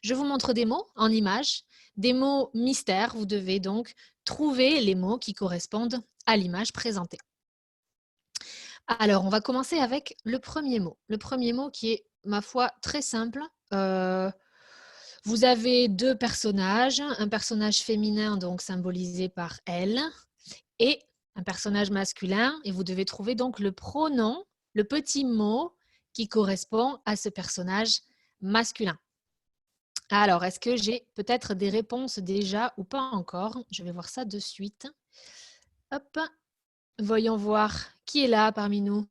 Je vous montre des mots en images, des mots mystères. Vous devez donc trouver les mots qui correspondent à l'image présentée. Alors, on va commencer avec le premier mot. Le premier mot qui est, ma foi, très simple. Vous avez deux personnages, un personnage féminin donc symbolisé par elle et un personnage masculin et vous devez trouver donc le pronom, le petit mot qui correspond à ce personnage masculin. Alors, est-ce que j'ai peut-être des réponses déjà ou pas encore? Je vais voir ça de suite. Hop, voyons voir qui est là parmi nous.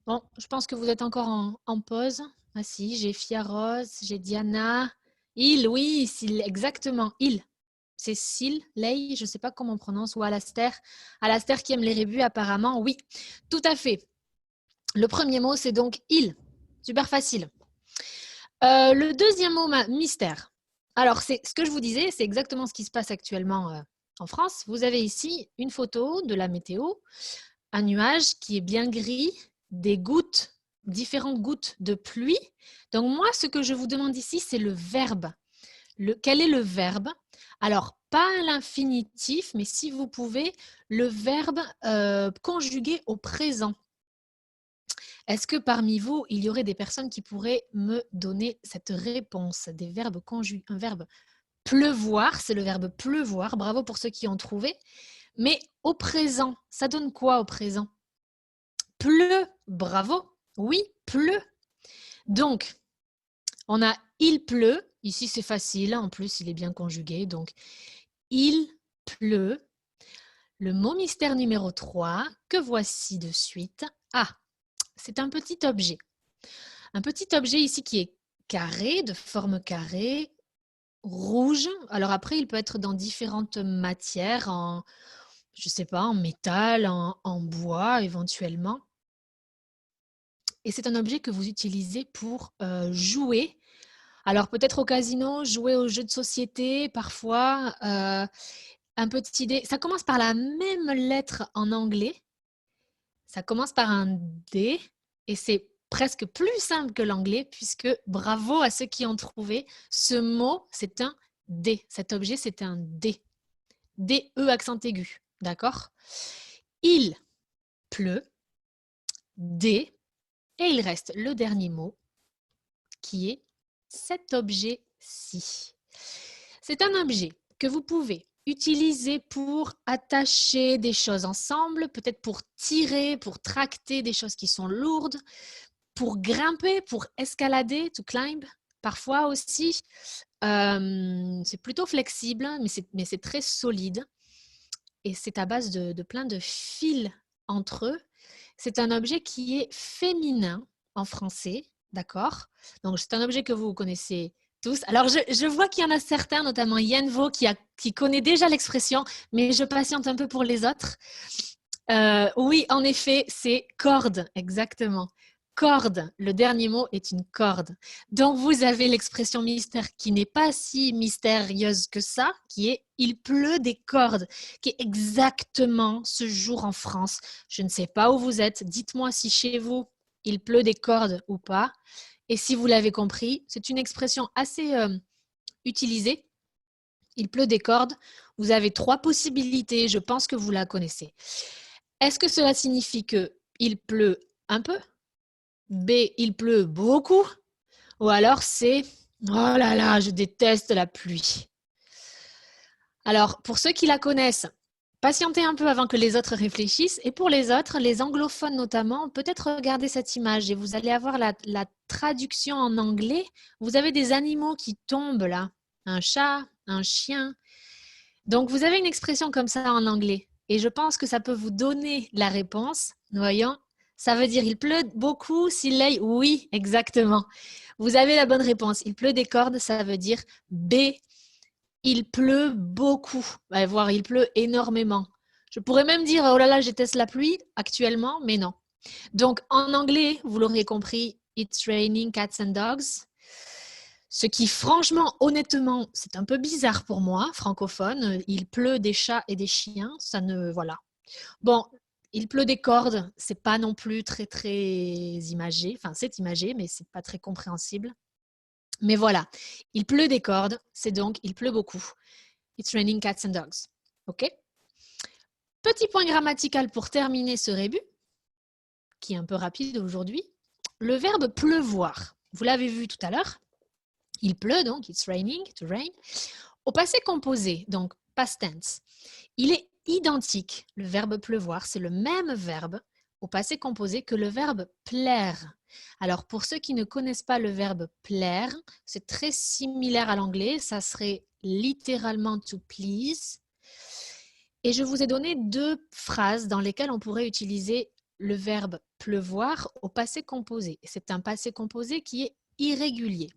Bon, je pense que vous êtes encore en pause. Ah si, j'ai Fiaros, j'ai Diana. Il, oui, exactement, il. C'est Sil, Lei, je ne sais pas comment on prononce, ou Alastair. Alastair qui aime les rébus apparemment, oui, tout à fait. Le premier mot, c'est donc il. Super facile. Le deuxième mot, mystère. Alors, c'est ce que je vous disais, c'est exactement ce qui se passe actuellement en France. Vous avez ici une photo de la météo, un nuage qui est bien gris, des gouttes, différentes gouttes de pluie. Donc moi, ce que je vous demande ici, c'est le verbe. Quel est le verbe? Alors, pas l'infinitif, mais si vous pouvez, le verbe conjugué au présent. Est-ce que parmi vous, il y aurait des personnes qui pourraient me donner cette réponse? Des verbes conjugués, un verbe pleuvoir, c'est le verbe pleuvoir. Bravo pour ceux qui ont trouvé. Mais au présent, ça donne quoi au présent? Pleut, bravo. Oui, pleut. Donc, on a il pleut. Ici, c'est facile. En plus, il est bien conjugué. Donc, il pleut. Le mot mystère numéro 3, que voici de suite. Ah, c'est un petit objet. Un petit objet ici qui est carré, de forme carrée, rouge. Alors après, il peut être dans différentes matières, je ne sais pas, en métal, en bois éventuellement. Et c'est un objet que vous utilisez pour jouer. Alors peut-être au casino, jouer aux jeux de société, parfois. Un petit dé. Ça commence par la même lettre en anglais. Ça commence par un D et c'est presque plus simple que l'anglais puisque bravo à ceux qui ont trouvé. Ce mot, c'est un D. Cet objet, c'est un D. D-E accent aigu. D'accord? Il pleut. D. Et il reste le dernier mot qui est cet objet-ci. C'est un objet que vous pouvez utiliser pour attacher des choses ensemble, peut-être pour tirer, pour tracter des choses qui sont lourdes, pour grimper, pour escalader, to climb. Parfois aussi, c'est plutôt flexible, mais c'est très solide. Et c'est à base de plein de fils entre eux. C'est un objet qui est féminin en français, d'accord? Donc, c'est un objet que vous connaissez tous. Alors, je vois qu'il y en a certains, notamment Yenvo, qui connaît déjà l'expression, mais je patiente un peu pour les autres. Oui, en effet, c'est corde, exactement. Corde, le dernier mot est une corde. Donc, vous avez l'expression mystère qui n'est pas si mystérieuse que ça, qui est « il pleut des cordes », qui est exactement ce jour en France. Je ne sais pas où vous êtes, dites-moi si chez vous, il pleut des cordes ou pas. Et si vous l'avez compris, c'est une expression assez utilisée. Il pleut des cordes. Vous avez 3 possibilités, je pense que vous la connaissez. Est-ce que cela signifie qu'il pleut un peu? B, il pleut beaucoup? Ou alors C, oh là là, je déteste la pluie. Alors, pour ceux qui la connaissent, patientez un peu avant que les autres réfléchissent. Et pour les autres, les anglophones notamment, peut-être regardez cette image et vous allez avoir la traduction en anglais. Vous avez des animaux qui tombent là, un chat, un chien. Donc, vous avez une expression comme ça en anglais. Et je pense que ça peut vous donner la réponse. Voyons, ça veut dire il pleut beaucoup, s'il l'aille. Oui, exactement. Vous avez la bonne réponse. Il pleut des cordes, ça veut dire B. Il pleut beaucoup, voire il pleut énormément. Je pourrais même dire oh là là, je déteste la pluie actuellement, mais non. Donc en anglais, vous l'aurez compris, it's raining cats and dogs. Ce qui, franchement, honnêtement, c'est un peu bizarre pour moi, francophone. Il pleut des chats et des chiens, ça ne, voilà. Bon, il pleut des cordes, c'est pas non plus très très imagé. Enfin, c'est imagé, mais c'est pas très compréhensible. Mais voilà, il pleut des cordes, c'est donc il pleut beaucoup. It's raining cats and dogs. OK? Petit point grammatical pour terminer ce rébut, qui est un peu rapide aujourd'hui. Le verbe pleuvoir, vous l'avez vu tout à l'heure. Il pleut donc, it's raining, to rain. Au passé composé, donc past tense, il est identique. Le verbe pleuvoir, c'est le même verbe au passé composé que le verbe plaire. Alors, pour ceux qui ne connaissent pas le verbe plaire, c'est très similaire à l'anglais. Ça serait littéralement to please. Et je vous ai donné 2 phrases dans lesquelles on pourrait utiliser le verbe pleuvoir au passé composé. C'est un passé composé qui est irrégulier.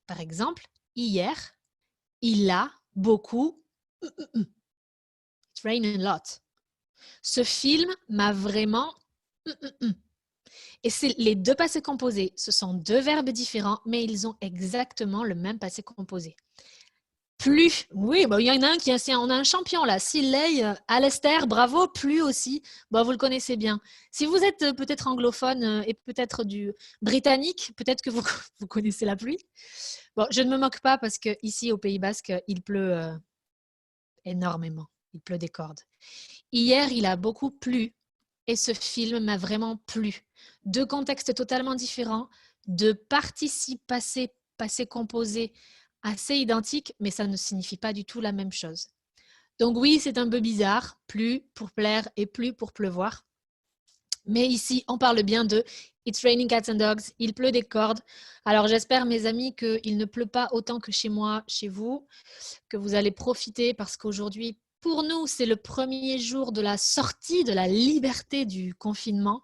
Par exemple, hier, il a beaucoup. It rained a lot. Ce film m'a vraiment. Et c'est les 2 passés composés. Ce sont 2 verbes différents, mais ils ont exactement le même passé composé. Plus, oui, bah, il y en a un qui est, on a un champion là, Siley, Alistair, bravo, plus aussi, bah, vous le connaissez bien. Si vous êtes peut-être anglophone et peut-être du britannique, peut-être que vous, vous connaissez la pluie. Bon, je ne me moque pas parce qu'ici au Pays Basque, il pleut énormément, il pleut des cordes. Hier, il a beaucoup plu et ce film m'a vraiment plu. 2 contextes totalement différents, 2 participes passés, passés composés assez identiques, mais ça ne signifie pas du tout la même chose. Donc oui, c'est un peu bizarre, plu pour plaire et plu pour pleuvoir. Mais ici, on parle bien de It's raining cats and dogs, il pleut des cordes. Alors j'espère, mes amis, qu'il ne pleut pas autant que chez moi, chez vous, que vous allez profiter parce qu'aujourd'hui, pour nous, c'est le premier jour de la sortie, de la liberté du confinement.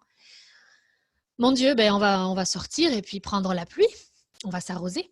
Mon Dieu, ben on va sortir et puis prendre la pluie. On va s'arroser.